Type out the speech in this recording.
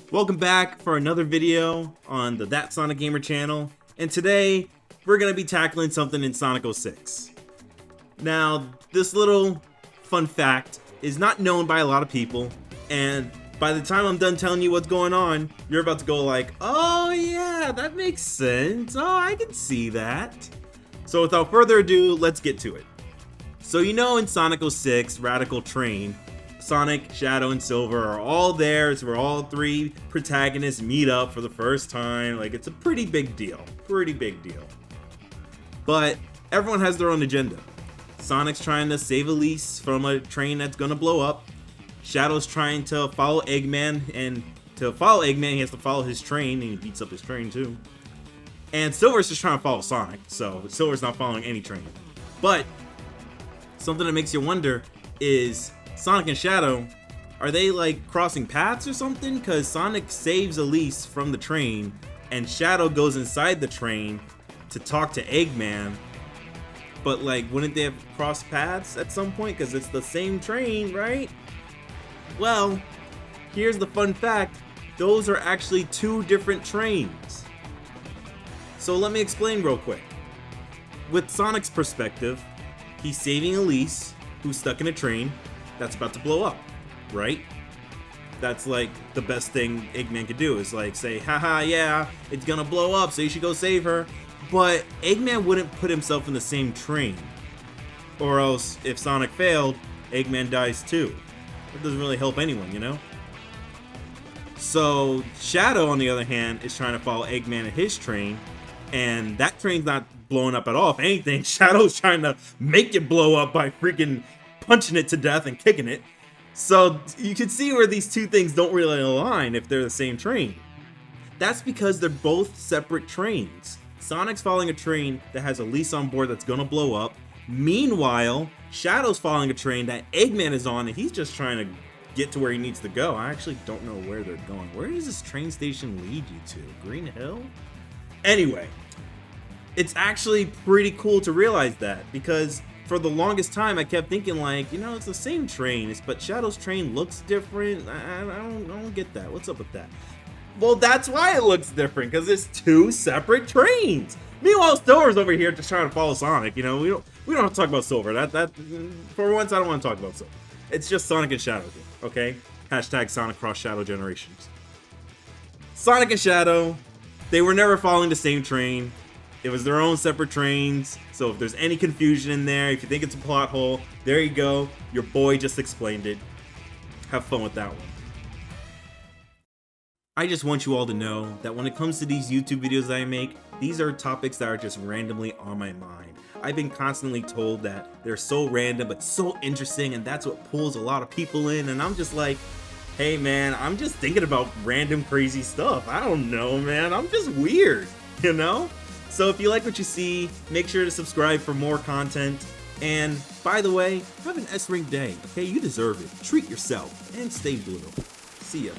Welcome back for another video on the ThatSonicGamer channel, and today we're going to be tackling something in Sonic 06. Now, this little fun fact is not known by a lot of people, and by the time I'm done telling you what's going on, you're about to go like, oh yeah, that makes sense, oh I can see that. So without further ado, let's get to it. So you know in Sonic 06 Radical Train, Sonic, Shadow, and Silver are all there. It's where all three protagonists meet up for the first time. Like, it's a pretty big deal. But everyone has their own agenda. Sonic's trying to save Elise from a train that's gonna blow up. Shadow's trying to follow Eggman, and to follow Eggman, he has to follow his train, and he beats up his train too. And Silver's just trying to follow Sonic, so Silver's not following any train. But something that makes you wonder is, Sonic and Shadow, are they like crossing paths or something? Because Sonic saves Elise from the train, and Shadow goes inside the train to talk to Eggman. But like, wouldn't they have crossed paths at some point? Because it's the same train, right? Well, here's the fun fact. Those are actually two different trains. So let me explain real quick. With Sonic's perspective, he's saving Elise, who's stuck in a train that's about to blow up, right? That's like the best thing Eggman could do, is like say, haha, yeah, it's gonna blow up, so you should go save her. But Eggman wouldn't put himself in the same train, or else if Sonic failed, Eggman dies too. It doesn't really help anyone, you know? So Shadow, on the other hand, is trying to follow Eggman in his train, and that train's not blowing up at all. If anything, Shadow's trying to make it blow up by freaking punching it to death and kicking it. So you can see where these two things don't really align if they're the same train. That's because they're both separate trains. Sonic's following a train that has Elise on board that's gonna blow up. Meanwhile, Shadow's following a train that Eggman is on, and he's just trying to get to where he needs to go. I actually don't know where they're going. Where does this train station lead you to? Green Hill? Anyway, it's actually pretty cool to realize that, because for the longest time I kept thinking like, you know, it's the same train, but Shadow's train looks different. I don't get that. What's up with that? Well, that's why it looks different, because it's two separate trains. Meanwhile, Silver's over here just trying to follow Sonic. You know, we don't have to talk about Silver. That for once, I don't want to talk about Silver. It's just Sonic and Shadow here, okay? Hashtag Sonic Cross Shadow Generations. Sonic and Shadow, they were never following the same train. It was their own separate trains, so if there's any confusion in there, if you think it's a plot hole, there you go. Your boy just explained it. Have fun with that one. I just want you all to know that when it comes to these YouTube videos that I make, these are topics that are just randomly on my mind. I've been constantly told that they're so random but so interesting, and that's what pulls a lot of people in, and I'm just like, hey man, I'm just thinking about random crazy stuff. I don't know, man. I'm just weird, you know? So if you like what you see, make sure to subscribe for more content. And by the way, have an S-Ring day, okay? You deserve it. Treat yourself and stay blue. See ya.